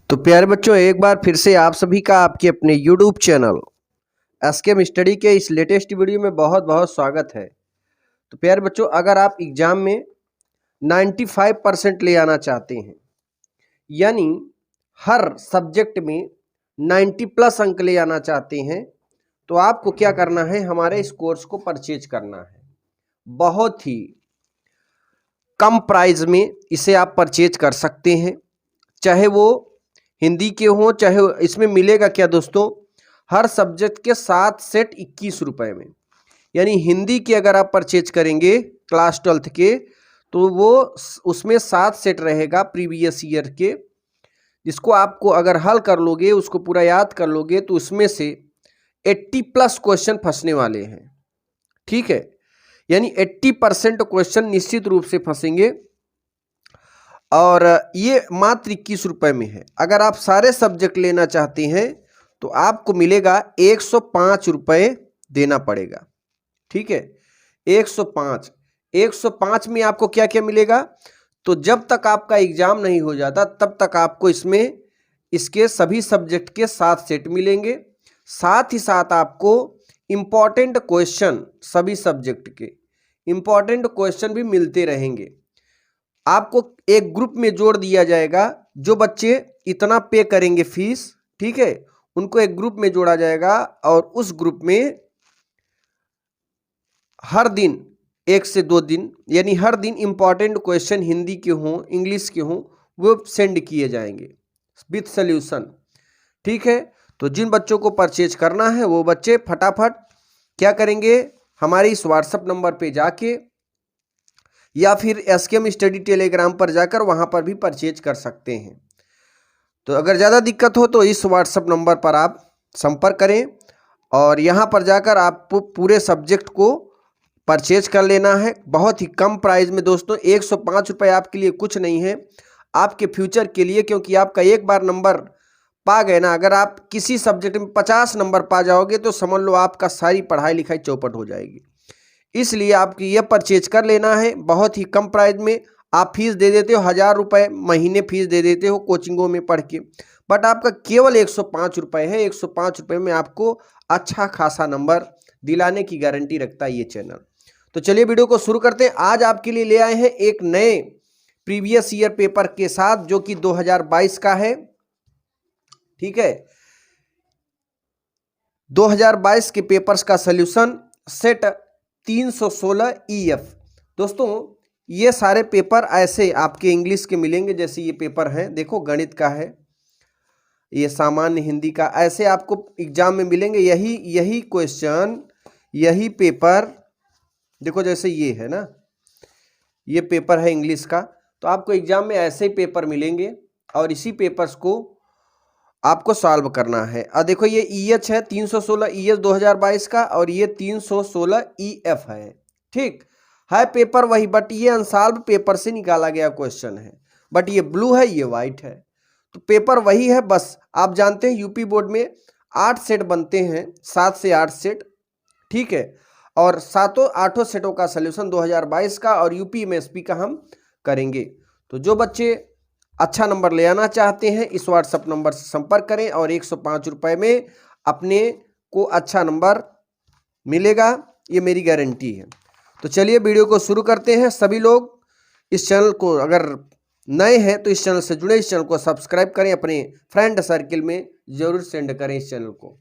तो प्यारे बच्चों, एक बार फिर से आप सभी का आपके अपने YouTube चैनल एसकेएम स्टडी के इस लेटेस्ट वीडियो में बहुत बहुत स्वागत है। तो प्यारे बच्चों, अगर आप एग्जाम में 95% ले आना चाहते हैं, यानी हर सब्जेक्ट में 90 प्लस अंक ले आना चाहते हैं, तो आपको क्या करना है, हमारे इस कोर्स को परचेज करना है। बहुत ही कम प्राइस में इसे आप परचेज कर सकते हैं, चाहे वो हिंदी के हों, चाहे इसमें मिलेगा क्या दोस्तों, हर सब्जेक्ट के 7 सेट 21 रुपए में। यानी हिंदी के अगर आप परचेज करेंगे क्लास 12th के, तो वो उसमें 7 सेट रहेगा प्रीवियस ईयर के, जिसको आपको अगर हल कर लोगे, उसको पूरा याद कर लोगे, तो उसमें से 80 प्लस क्वेश्चन फंसने वाले हैं। ठीक है, यानी 80% क्वेश्चन निश्चित रूप से फंसेंगे, और ये मात्र 21 रुपए में है। अगर आप सारे सब्जेक्ट लेना चाहते हैं तो आपको मिलेगा 105 रुपये देना पड़ेगा। ठीक है, 105 में आपको क्या क्या मिलेगा, तो जब तक आपका एग्जाम नहीं हो जाता तब तक आपको इसमें इसके सभी सब्जेक्ट के 7 सेट मिलेंगे। साथ ही साथ आपको इम्पॉर्टेंट क्वेश्चन, सभी सब्जेक्ट के इम्पॉर्टेंट क्वेश्चन भी मिलते रहेंगे। आपको एक ग्रुप में जोड़ दिया जाएगा, जो बच्चे इतना पे करेंगे फीस, ठीक है, उनको एक ग्रुप में जोड़ा जाएगा, और उस ग्रुप में हर दिन 1 से 2 दिन, यानी हर दिन इंपॉर्टेंट क्वेश्चन हिंदी के हों, इंग्लिश के हों, वो सेंड किए जाएंगे विथ सॉल्यूशन। ठीक है, तो जिन बच्चों को परचेज करना है वो बच्चे फटाफट क्या करेंगे, हमारे इस व्हाट्सएप नंबर पे जाके या फिर एसकेएम स्टडी टेलीग्राम पर जाकर वहां पर भी परचेज कर सकते हैं। तो अगर ज़्यादा दिक्कत हो तो इस व्हाट्सएप नंबर पर आप संपर्क करें, और यहां पर जाकर आप पूरे सब्जेक्ट को परचेज कर लेना है बहुत ही कम प्राइस में। दोस्तों, 105 रुपये आपके लिए कुछ नहीं है, आपके फ्यूचर के लिए, क्योंकि आपका एक बार नंबर पा गए ना, अगर आप किसी सब्जेक्ट में 50 नंबर पा जाओगे तो समझ लो आपका सारी पढ़ाई लिखाई चौपट हो जाएगी। इसलिए आपकी ये परचेज कर लेना है बहुत ही कम प्राइस में। आप फीस दे देते हो 1000 रुपये महीने, फीस दे देते हो कोचिंगों में पढ़ के, बट आपका केवल 105 रुपये है। 105 रुपये में आपको अच्छा खासा नंबर दिलाने की गारंटी रखता है ये चैनल। तो चलिए वीडियो को शुरू करते हैं। आज आपके लिए ले आए हैं एक नए प्रीवियस ईयर पेपर के साथ, जो कि 2022 का है। ठीक है, 2022 के पेपर्स का सॉल्यूशन सेट 316 EF। दोस्तों, ये सारे पेपर ऐसे आपके इंग्लिश के मिलेंगे, जैसे ये पेपर हैं, देखो गणित का है, ये सामान्य हिंदी का, ऐसे आपको एग्जाम में मिलेंगे। यही क्वेश्चन, यही पेपर, देखो जैसे ये है ना, ये पेपर है इंग्लिश का, तो आपको एग्जाम में ऐसे ही पेपर मिलेंगे, और इसी पेपर्स को आपको सॉल्व करना है। और देखो ये EH है, 316 EH 2022 का, और ये 316 EF है। ठीक है, पेपर वही, बट ये अनसॉल्व पेपर से निकाला गया क्वेश्चन है, बट ये ब्लू है, ये व्हाइट है, तो पेपर वही है। बस आप जानते हैं यूपी बोर्ड में 8 सेट बनते हैं, 7 से 8 सेट। ठीक है, और 8 सेटों का सलूशन 2022 का और यूपी MSP का हम करेंगे। तो जो बच्चे अच्छा नंबर ले आना चाहते हैं, इस व्हाट्सएप नंबर से संपर्क करें, और 105 रुपये में अपने को अच्छा नंबर मिलेगा, ये मेरी गारंटी है। तो चलिए वीडियो को शुरू करते हैं। सभी लोग इस चैनल को अगर नए हैं तो इस चैनल से जुड़े, इस चैनल को सब्सक्राइब करें, अपने फ्रेंड सर्किल में जरूर सेंड करें इस चैनल को।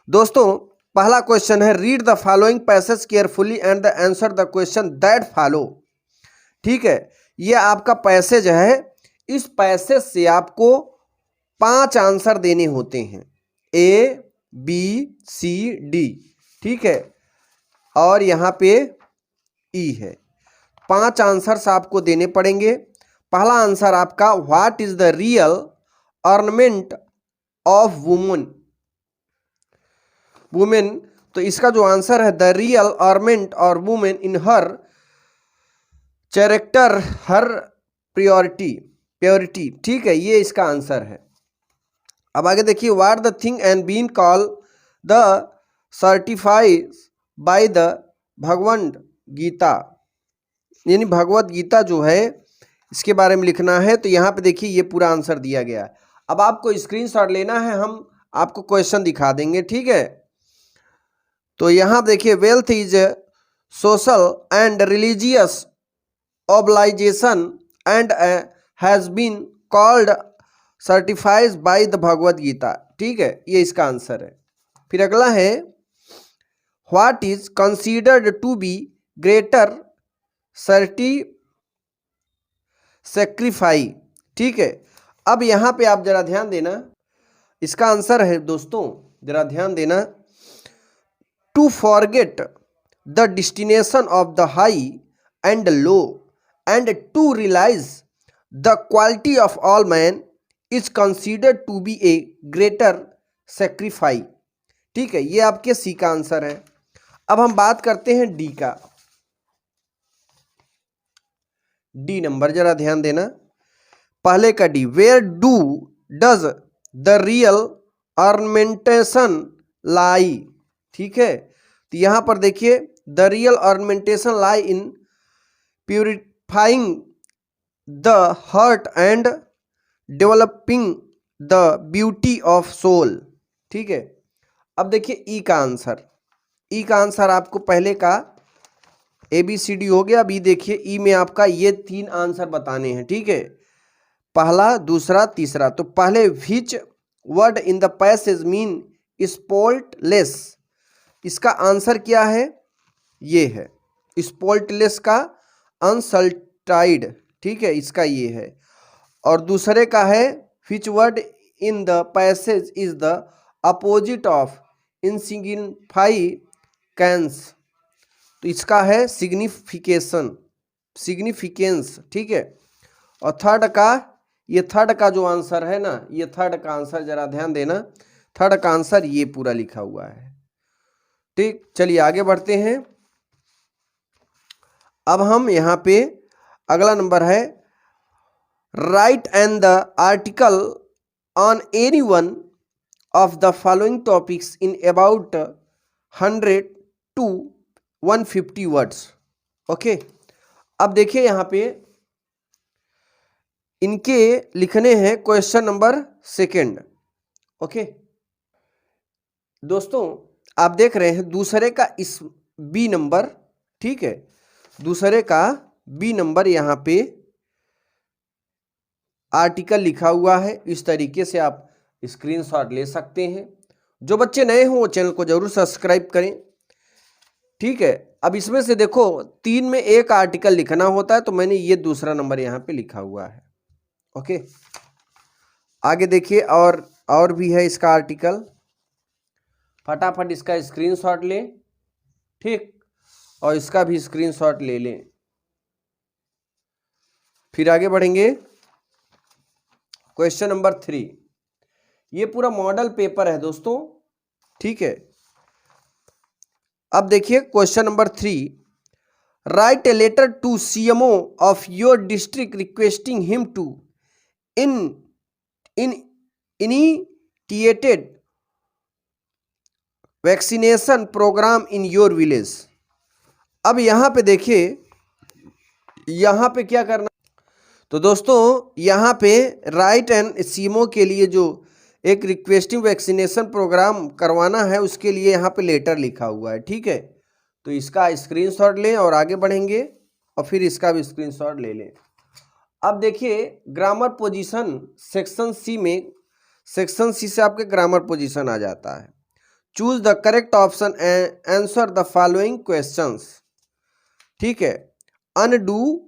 दोस्तों, पहला क्वेश्चन है, read the following passage carefully and the answer the question that follow. ठीक है, ये आपका पैसेज है, इस पैसेज से आपको 5 आंसर देने होते हैं, A, B, C, D। ठीक है, और यहाँ पे E है। 5 आंसर्स आपको देने पड़ेंगे। पहला आंसर आपका, what is the real ornament of women. तो इसका जो आंसर है, द रियल ऑर्नामेंट और women in her character her purity. ठीक है, ये इसका आंसर है। अब आगे देखिए, what the thing and been call the certified by the Bhagavad Gita, यानी भगवद गीता जो है इसके बारे में लिखना है। तो यहाँ पे देखिए ये पूरा आंसर दिया गया है। अब आपको स्क्रीनशॉट लेना है, हम आपको क्वेश्चन दिखा देंगे, ठीक है। तो यहाँ देखिए, wealth is social and religious obligation and has been called certifies by the Bhagavad Gita, ठीक है, ये इसका आंसर है। फिर अगला है, what is considered to be greater sacrifice, ठीक है। अब यहाँ पे आप जरा ध्यान देना, इसका आंसर है दोस्तों, जरा ध्यान देना, to forget the destination of the high and low and to realise the quality of all man is considered to be a greater sacrifice, ठीक है। ये आपके सी का आंसर है। अब हम बात करते हैं डी का। डी नंबर जरा ध्यान देना, पहले का D, where does the real ornamentation lie, ठीक है। तो यहां पर देखिए, the real ornamentation lie in purifying the heart and developing the beauty of soul, ठीक है। अब देखिए ई का आंसर, ई का आंसर आपको पहले का ABCD हो गया। अभी देखिए ई में आपका ये 3 आंसर बताने हैं, ठीक है, पहला, दूसरा, तीसरा। तो पहले, which word in the passage mean spotless, इसका आंसर क्या है, ये है स्पॉल्टलेस का अनसल्टाइड, ठीक है, इसका ये है। और दूसरे का है, which word in the passage is the opposite of insignificance, तो इसका है सिग्निफिकेंस, ठीक है। और थर्ड का, ये थर्ड का जो आंसर है ना, ये थर्ड का आंसर जरा ध्यान देना, थर्ड का आंसर ये पूरा लिखा हुआ है, ठीक। चलिए आगे बढ़ते हैं। अब हम यहाँ पे अगला नंबर है, right and the article on any one of the following topics in about 100 to 150 words, okay. अब देखिए यहाँ पे इनके लिखने हैं क्वेश्चन नंबर सेकंड, ओके। दोस्तों आप देख रहे हैं दूसरे का इस बी नंबर, ठीक है, दूसरे का बी नंबर यहाँ पे आर्टिकल लिखा हुआ है। इस तरीके से आप स्क्रीनशॉट ले सकते हैं। जो बच्चे नए हों वो चैनल को जरूर सब्सक्राइब करें, ठीक है। अब इसमें से देखो 3 में एक आर्टिकल लिखना होता है, तो मैंने ये दूसरा नंबर यहाँ पे लिखा हुआ है, ओके। आगे देखिए, और भी है इसका आर्टिकल, फटाफट इसका स्क्रीनशॉट लें, ठीक, और इसका भी स्क्रीनशॉट ले लें। फिर आगे बढ़ेंगे, क्वेश्चन नंबर 3, ये पूरा मॉडल पेपर है दोस्तों, ठीक है। अब देखिए question number 3, write a letter to CMO of your district requesting him to initiated vaccination programme in your village. अब यहाँ पे देखिए, यहाँ पे क्या करना, तो दोस्तों यहाँ पे राइट एंड CMO के लिए जो एक रिक्वेस्टिंग वैक्सीनेशन प्रोग्राम करवाना है, उसके लिए यहाँ पे लेटर लिखा हुआ है, ठीक है। तो इसका स्क्रीनशॉट लें और आगे बढ़ेंगे, और फिर इसका भी स्क्रीनशॉट ले लें। अब देखिए ग्रामर पोजीशन सेक्शन सी में, सेक्शन सी से आपके ग्रामर पोजीशन आ जाता है। Choose the correct option and answer the following questions, ठीक है। अनडू,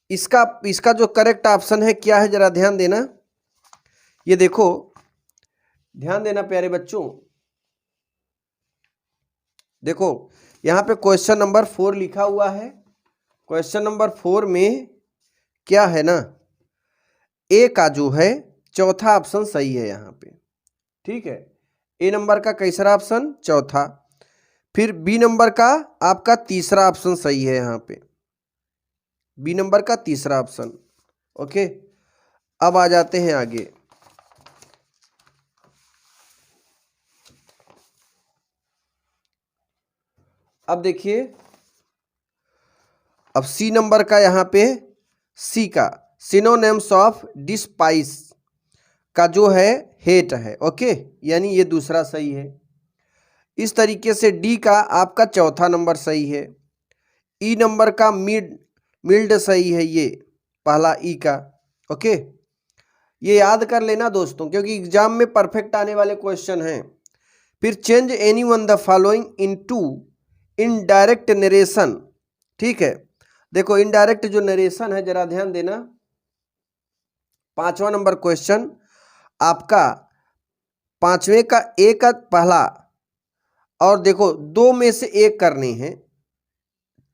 इसका जो करेक्ट ऑप्शन है क्या है, जरा ध्यान देना। ये देखो, ध्यान देना प्यारे बच्चों, देखो यहाँ पे क्वेश्चन नंबर 4 लिखा हुआ है। क्वेश्चन नंबर 4 में क्या है ना, ए का जो है चौथा ऑप्शन सही है यहाँ पे, ठीक है। ए नंबर का कैसा ऑप्शन, चौथा। फिर बी नंबर का आपका तीसरा ऑप्शन सही है यहाँ पे, बी नंबर का तीसरा ऑप्शन, ओके। अब आ जाते हैं आगे, अब देखिए अब सी नंबर का यहाँ पे सी का सिनोनिम्स ऑफ डिस्पाइस का जो है हेट है। ओके, यानी ये दूसरा सही है। इस तरीके से डी का आपका चौथा नंबर सही है। ई नंबर का मिल्ड सही है, ये पहला ई का। ओके, ये याद कर लेना दोस्तों, क्योंकि एग्जाम में परफेक्ट आने वाले क्वेश्चन हैं। फिर change any one the following into indirect narration. ठीक है, देखो इनडायरेक्ट जो नरेशन है जरा ध्यान देना। 5वां नंबर क्वेश्चन आपका 5वें का ए का पहला, और देखो दो में से एक करने हैं।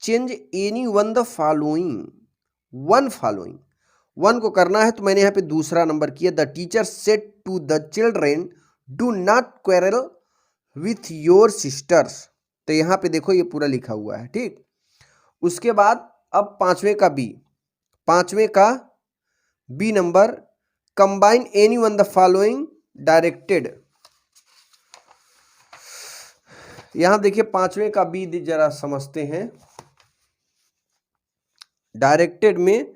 Change any one the following, one को करना है, तो मैंने यहाँ पे दूसरा नंबर किया। The teacher said to the children do not quarrel with your sisters. तो यहाँ पे देखो ये पूरा लिखा हुआ है। ठीक, उसके बाद अब 5वें का B number, combine any one the following directed. यहां देखिए 5वें का बी जरा समझते हैं। डायरेक्टेड में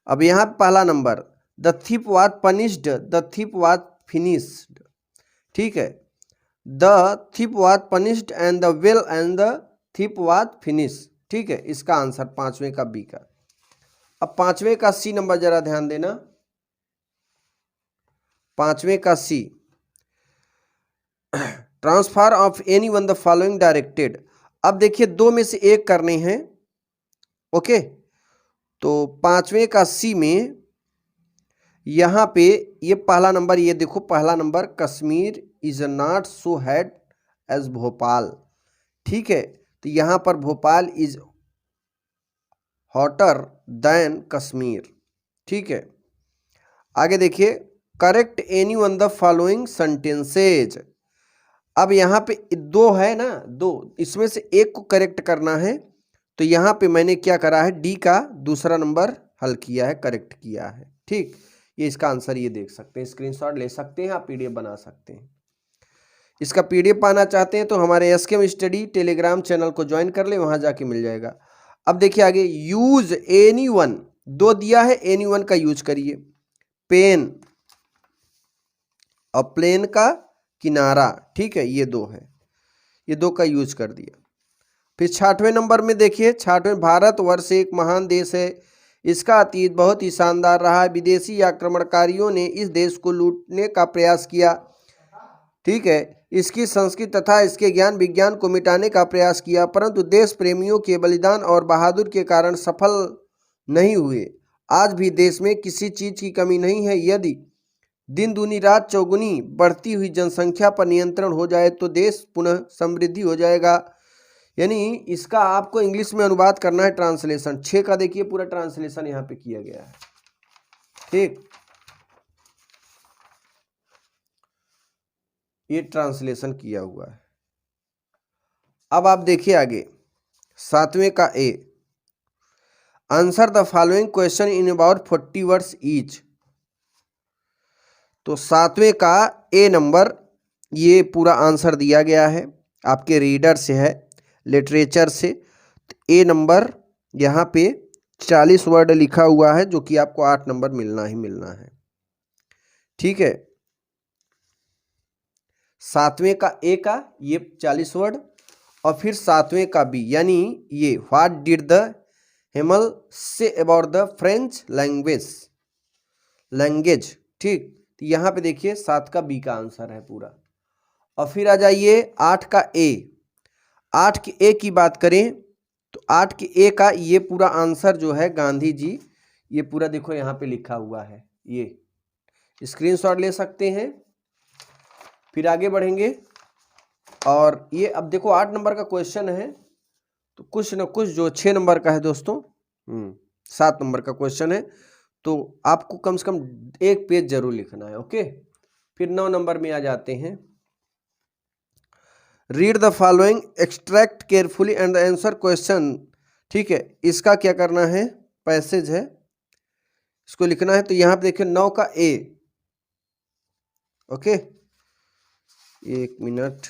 अब यहां पहला number, the thief was punished, the thief was finished. ठीक है, the thief was punished and the well and the thief was finish. ठीक है, इसका आंसर 5वें का बी का। अब 5वें का सी नंबर जरा ध्यान देना। 5वें का C, transfer of any one the following directed. अब देखिए दो में से एक करने हैं। ओके, तो 5वें का सी में यहां पे ये पहला नंबर, ये देखो पहला number, Kashmir is not so hot as Bhopal. ठीक है, तो यहां पर Bhopal is hotter than Kashmir. ठीक है, आगे देखिए, correct any one the following sentences. अब यहाँ पे दो है ना, दो, इसमें से एक को करेक्ट करना है। तो यहाँ पे मैंने क्या करा है, डी का दूसरा नंबर हल किया है, करेक्ट किया है। ठीक, ये इसका आंसर ये देख सकते हैं, स्क्रीनशॉट ले सकते हैं, आप पीडीएफ बना सकते हैं। इसका पीडीएफ पाना चाहते हैं तो हमारे एसकेएम स्टडी टेलीग्राम चैनल को ज्वाइन कर ले, वहां जाके मिल जाएगा। अब देखिए आगे, यूज एनी वन, दो दिया है, एनी वन का यूज करिए। पेन और प्लेन का किनारा। ठीक है, ये दो है, ये दो का यूज कर दिया। फिर 66वें नंबर में देखिए, 66वें, भारतवर्ष एक महान देश है, इसका अतीत बहुत ही शानदार रहा है। विदेशी आक्रमणकारियों ने इस देश को लूटने का प्रयास किया। ठीक है, इसकी संस्कृति तथा इसके ज्ञान विज्ञान को मिटाने का प्रयास किया, परंतु देश प्रेमियों के बलिदान और बहादुर के कारण सफल नहीं हुए। आज भी देश में किसी चीज की कमी नहीं है। यदि दिन दूनी रात चौगुनी बढ़ती हुई जनसंख्या पर नियंत्रण हो जाए तो देश पुनः समृद्धि हो जाएगा। यानी इसका आपको इंग्लिश में अनुवाद करना है, ट्रांसलेशन। 6 का देखिए पूरा ट्रांसलेशन यहाँ पे किया गया है। ठीक, ये ट्रांसलेशन किया हुआ है। अब आप देखिए आगे 7वें का A, answer the following question in about 40 words each. तो 7वें का ए नंबर, ये पूरा आंसर दिया गया है, आपके रीडर से है, लिटरेचर से। ए नंबर यहाँ पे 40 वर्ड लिखा हुआ है, जो कि आपको 8 नंबर मिलना ही मिलना है। ठीक है, 7वें का ए का ये 40 वर्ड, और फिर 7वें का बी, यानी ये what did the Hemal say about the French language. ठीक, तो यहाँ पे देखिए 7 का बी का आंसर है पूरा। और फिर आ जाइए 8 का ए। 8 के ए की बात करें तो 8 के ए का ये पूरा आंसर जो है, गांधी जी, ये पूरा देखो यहाँ पे लिखा हुआ है, ये स्क्रीनशॉट ले सकते हैं। फिर आगे बढ़ेंगे, और ये अब देखो 8 नंबर का क्वेश्चन है, तो कुछ न कुछ जो 6 नंबर का है दोस्तों, 7 नंबर का क्वेश्चन है, तो आपको कम से कम एक पेज जरूर लिखना है। ओके, फिर 9 नंबर में आ जाते हैं। Read the following extract carefully and answer question. ठीक है, इसका क्या करना है, पैसेज है, इसको लिखना है। तो यहाँ पे देखिए 9 का ए। ओके, एक मिनट,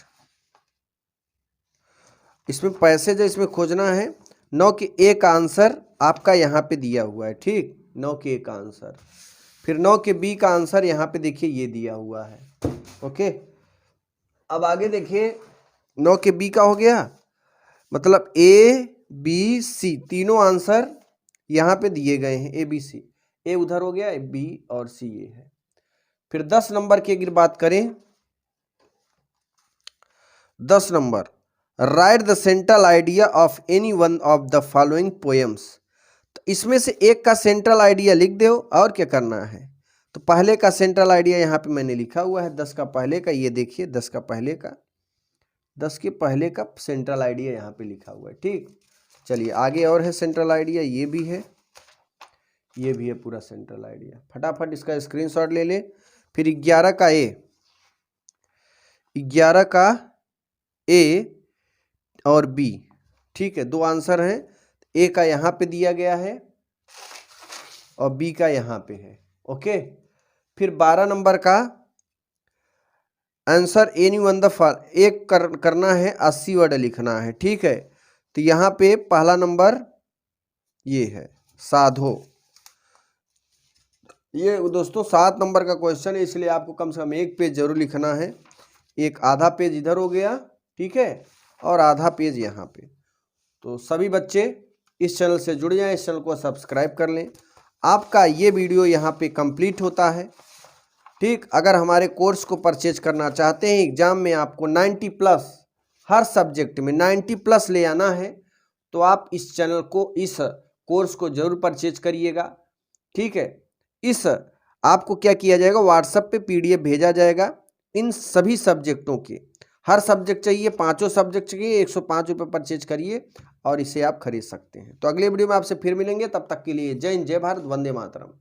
इसमें पैसेज है, इसमें खोजना है। 9 के ए का आंसर आपका यहाँ पे दिया हुआ है, ठीक, 9 के ए का आंसर। फिर 9 के बी का आंसर यहाँ पे देखिए ये दिया हुआ है। ओके, अब आगे देखिए 9 के बी का हो गया, मतलब ए बी सी तीनों आंसर यहाँ पे दिए गए हैं, ए बी सी। ए उधर हो गया, बी और सी ये है। फिर 10 नंबर की अगर बात करें, 10 number, right the central idea of any one of the following poems. तो इसमें से एक का सेंट्रल आइडिया लिख दो, और क्या करना है। तो पहले का सेंट्रल आइडिया यहाँ पे मैंने लिखा हुआ है, 10 का पहले का, ये देखिए 10 का पहले का, 10 के पहले का सेंट्रल आइडिया यहाँ पे लिखा हुआ है, ठीक। चलिए आगे और है सेंट्रल आइडिया, ये भी है, ये भी है पूरा सेंट्रल आइडिया। फटाफट इसका स्क्रीनशॉट ले ले। फिर 11 का ए, 11 का ए और बी, ठीक है, दो आंसर हैं। ए का यहाँ पे दिया गया है और बी का यहाँ पे है। ओके, फिर 12 नंबर का आंसर एनी वन द एक करना है, 80 वर्ड लिखना है, ठीक है। तो यहाँ पे पहला नंबर ये है, साधो। ये दोस्तों 7 नंबर का क्वेश्चन है, इसलिए आपको कम से कम एक पेज जरूर लिखना है। एक आधा पेज इधर हो गया, ठीक है, और आधा पेज यहाँ पे। तो सभी बच्चे इस चैनल से जुड़ जाएं, इस चैनल को सब्सक्राइब कर लें। आपका ये वीडियो यहाँ पे कंप्लीट होता है, ठीक। अगर हमारे कोर्स को परचेज करना चाहते हैं, एग्जाम में आपको 90+ हर सब्जेक्ट में 90+ ले आना है, तो आप इस चैनल को, इस कोर्स को जरूर परचेज करिएगा, ठीक है। इस आपको क्या किया जाएगा, व्हाट्सएप पे PDF भेजा जाएगा इन सभी सब्जेक्टों के। हर सब्जेक्ट चाहिए, 5 सब्जेक्ट चाहिए, 105 रुपये परचेज करिए और इसे आप खरीद सकते हैं। तो अगले वीडियो में आपसे फिर मिलेंगे, तब तक के लिए जय हिंद, जय भारत, वंदे मातरम।